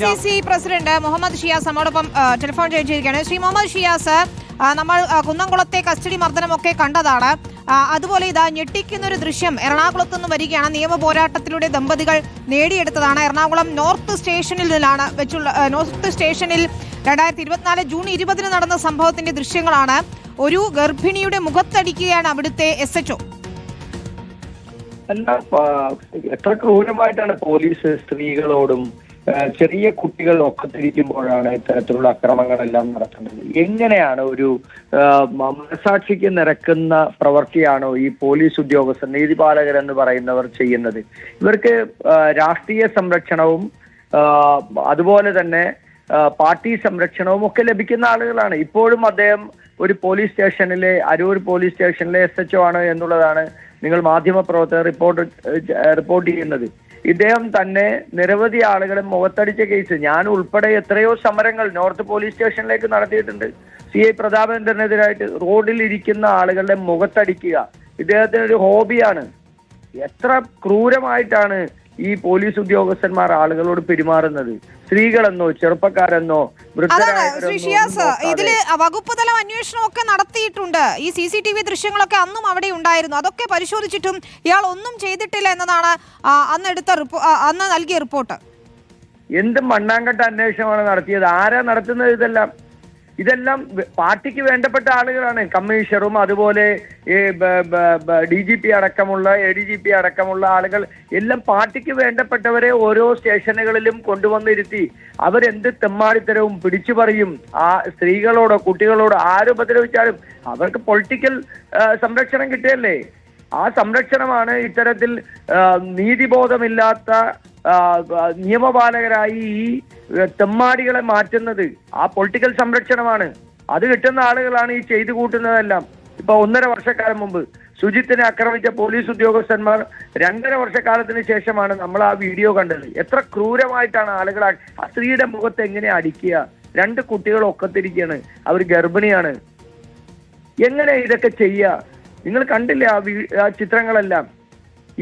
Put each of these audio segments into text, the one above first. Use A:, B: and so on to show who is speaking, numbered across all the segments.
A: DCC president Muhammad Shiyas നമ്മോടൊപ്പം telephone ചെയ്തിരിക്കുകയാണ്. ശ്രീ മുഹമ്മദ് ഷിയാസ്, നമ്മൾ കുന്നംകുളത്തെ കസ്റ്റഡി മർദ്ദനമൊക്കെ കണ്ടതാണ്. അതുപോലെ ഇതാ ഞെട്ടിക്കുന്ന ഒരു ദൃശ്യം എറണാകുളത്തു നിന്ന് വരികയാണ്. നിയമ പോരാട്ടത്തിലൂടെ ദമ്പതികൾ നേടിയെടുത്തതാണ്. എറണാകുളം നോർത്ത് സ്റ്റേഷനിൽ 2024 ജൂൺ 20 നടന്ന സംഭവത്തിന്റെ ദൃശ്യങ്ങളാണ്. ഒരു ഗർഭിണിയുടെ മുഖത്തടിക്കുകയാണ് അവിടുത്തെ SHO.
B: അല്ല, എത്ര ക്രൂരമായിട്ടാണ് പോലീസ് സ്ത്രീകളോടും ചെറിയ കുട്ടികൾ ഒക്കത്തിരിക്കുമ്പോഴാണ് ഇത്തരത്തിലുള്ള അക്രമങ്ങളെല്ലാം നടക്കുന്നത്. എങ്ങനെയാണ് ഒരു മനസാക്ഷിക്ക് നിരക്കുന്ന പ്രവൃത്തിയാണോ ഈ പോലീസ് ഉദ്യോഗസ്ഥർ, നീതിപാലകർ എന്ന് പറയുന്നവർ ചെയ്യുന്നത്? ഇവർക്ക് രാഷ്ട്രീയ സംരക്ഷണവും അതുപോലെ തന്നെ പാർട്ടി സംരക്ഷണവും ഒക്കെ ലഭിക്കുന്ന ആളുകളാണ്. ഇപ്പോഴും അദ്ദേഹം ഒരു പോലീസ് സ്റ്റേഷനിലെ അരൂർ പോലീസ് സ്റ്റേഷനിലെ SHO ആണ് എന്നുള്ളതാണ് നിങ്ങൾ മാധ്യമപ്രവർത്തകർ റിപ്പോർട്ട് ചെയ്യുന്നത്. ഇദ്ദേഹം തന്നെ നിരവധി ആളുകളെ മുഖത്തടിച്ച കേസ്, ഞാൻ ഉൾപ്പെടെ എത്രയോ സമരങ്ങൾ നോർത്ത് പോലീസ് സ്റ്റേഷനിലേക്ക് നടത്തിയിട്ടുണ്ട്. CI പ്രതാപേന്ദ്രനെതിരായിട്ട് റോഡിൽ ഇരിക്കുന്ന ആളുകളുടെ മുഖത്തടിക്കുക ഇദ്ദേഹത്തിന് ഒരു ഹോബിയാണ്. എത്ര ക്രൂരമായിട്ടാണ് ഈ പോലീസ് ഉദ്യോഗസ്ഥന്മാർ ആളുകളോട് പെരുമാറുന്നത്. സ്ത്രീകളെന്നോ ചെറുപ്പക്കാരെന്നോ
A: ഇതില് വകുപ്പ് തല അന്വേഷണമൊക്കെ നടത്തിയിട്ടുണ്ട്. ഈ CCTV ദൃശ്യങ്ങളൊക്കെ അന്നും അവിടെ ഉണ്ടായിരുന്നു. അതൊക്കെ പരിശോധിച്ചിട്ടും ഇയാൾ ഒന്നും ചെയ്തിട്ടില്ല എന്നതാണ് അന്ന് നൽകിയ റിപ്പോർട്ട്.
B: എന്ത് മണ്ണാങ്കട്ട അന്വേഷണമാണ് നടത്തിയത്? ആരാ നടത്തുന്നത്? ഇതെല്ലാം പാർട്ടിക്ക് വേണ്ടപ്പെട്ട ആളുകളാണ്. കമ്മീഷണറും അതുപോലെ DGP അടക്കമുള്ള ADGP അടക്കമുള്ള ആളുകൾ എല്ലാം പാർട്ടിക്ക് വേണ്ടപ്പെട്ടവരെ ഓരോ സ്റ്റേഷനുകളിലും കൊണ്ടുവന്നിരുത്തി അവരെന്ത് തെമ്മാടിത്തരവും പിടിച്ചു പറയും. ആ സ്ത്രീകളോടോ കുട്ടികളോടോ ആരുപദ്രവിച്ചാലും അവർക്ക് പൊളിറ്റിക്കൽ സംരക്ഷണം കിട്ടിയല്ലേ. ആ സംരക്ഷണമാണ് ഇത്തരത്തിൽ നീതിബോധമില്ലാത്ത നിയമപാലകരായി ഈ തെമ്മാടികളെ മാറ്റുന്നത്. ആ പൊളിറ്റിക്കൽ സംരക്ഷണമാണ്. അത് കിട്ടുന്ന ആളുകളാണ് ഈ ചെയ്തു കൂട്ടുന്നതെല്ലാം. ഇപ്പൊ 1.5 വർഷക്കാലം മുമ്പ് സുജിത്തിനെ ആക്രമിച്ച പോലീസ് ഉദ്യോഗസ്ഥന്മാർ 2.5 വർഷക്കാലത്തിന് ശേഷമാണ് നമ്മൾ ആ വീഡിയോ കണ്ടത്. എത്ര ക്രൂരമായിട്ടാണ് ആളുകൾ ആ സ്ത്രീയുടെ മുഖത്ത് എങ്ങനെ അടിക്കുക. 2 കുട്ടികൾ ഒക്കത്തിരിക്കുകയാണ്, അവർ ഗർഭിണിയാണ്. എങ്ങനെ ഇതൊക്കെ ചെയ്യുക? നിങ്ങൾ കണ്ടില്ലേ ആ ചിത്രങ്ങളെല്ലാം?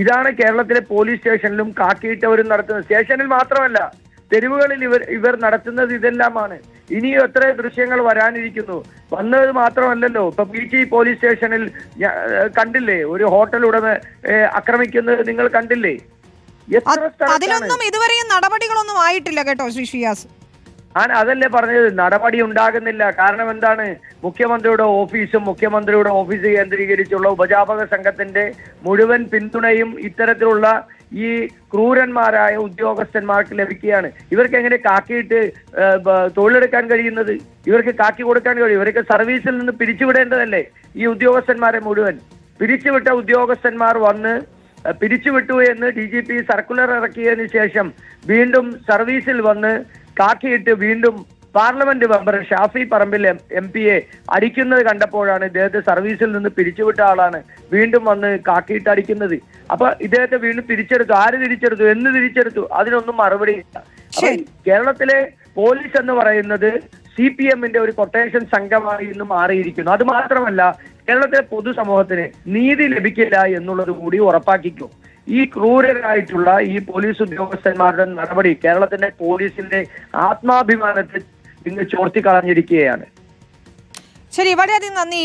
B: ഇതാണ് കേരളത്തിലെ പോലീസ് സ്റ്റേഷനിലും കാക്കിയിട്ടവരും നടത്തുന്നത്. സ്റ്റേഷനിൽ മാത്രമല്ല, തെരുവുകളിൽ ഇവർ നടത്തുന്നത് ഇതെല്ലാമാണ്. ഇനിയും എത്ര ദൃശ്യങ്ങൾ വരാനിരിക്കുന്നു. വന്നത് മാത്രമല്ലല്ലോ, ഇപ്പൊ BG പോലീസ് സ്റ്റേഷനിൽ കണ്ടില്ലേ ഒരു ഹോട്ടൽ ഉടമ ആക്രമിക്കുന്നത് നിങ്ങൾ കണ്ടില്ലേ?
A: അതിലൊന്നും ഇതുവരെയും നടപടികളൊന്നും ആയിട്ടില്ല കേട്ടോ ശ്രീ ഷിയാസ്.
B: അതല്ലേ പറഞ്ഞത്, നടപടി ഉണ്ടാകുന്നില്ല. കാരണം എന്താണ്? മുഖ്യമന്ത്രിയുടെ ഓഫീസ് കേന്ദ്രീകരിച്ചുള്ള ഉപജാപക സംഘത്തിന്റെ മുഴുവൻ പിന്തുണയും ഇത്തരത്തിലുള്ള ഈ ക്രൂരന്മാരായ ഉദ്യോഗസ്ഥന്മാർക്ക് ലഭിക്കുകയാണ്. ഇവർക്ക് എങ്ങനെ കാക്കിയിട്ട് തൊഴിലെടുക്കാൻ കഴിയുന്നത്? ഇവർക്ക് കാക്കി കൊടുക്കാൻ കഴിയും? ഇവർക്ക് സർവീസിൽ നിന്ന് പിരിച്ചുവിടേണ്ടതല്ലേ ഈ ഉദ്യോഗസ്ഥന്മാരെ മുഴുവൻ? പിരിച്ചുവിട്ട ഉദ്യോഗസ്ഥന്മാർ വന്ന് പിരിച്ചുവിട്ടു എന്ന് DGP സർക്കുലർ ഇറക്കിയതിനു ശേഷം വീണ്ടും സർവീസിൽ വന്ന് കാക്കിയിട്ട് വീണ്ടും parliament member Shafi Parambil MP അടിക്കുന്നത് കണ്ടപ്പോഴാണ് ഇദ്ദേഹത്തെ സർവീസിൽ നിന്ന് പിരിച്ചുവിട്ട ആളാണ് വീണ്ടും വന്ന് കാക്കിയിട്ട് അടിക്കുന്നത്. അപ്പൊ ഇദ്ദേഹത്തെ വീണ്ടും തിരിച്ചെടുത്തു. ആര് തിരിച്ചെടുത്തു? എന്ന് തിരിച്ചെടുത്തു? അതിനൊന്നും മറുപടിയില്ല. കേരളത്തിലെ പോലീസ് എന്ന് പറയുന്നത് CPM-ന്റെ ഒരു കൊട്ടേഷൻ സംഘമായി ഇന്ന് മാറിയിരിക്കുന്നു. അത് മാത്രമല്ല, കേരളത്തിലെ പൊതുസമൂഹത്തിന് നീതി ലഭിക്കില്ല എന്നുള്ളത് കൂടി ഉറപ്പാക്കിക്കും. ഈ ക്രൂരരായിട്ടുള്ള ഈ പോലീസ് ഉദ്യോഗസ്ഥന്മാരുടെ നടപടി കേരളത്തിന്റെ പോലീസിന്റെ ആത്മാഭിമാനത്തെ ഇന്ന് ചോർത്തിക്കളഞ്ഞിരിക്കുകയാണ്.
A: ശരി, വളരെയധികം നന്ദി.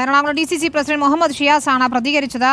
A: എറണാകുളം DCC പ്രസിഡന്റ് മുഹമ്മദ് ഷിയാസ് ആണ് പ്രതികരിച്ചത്.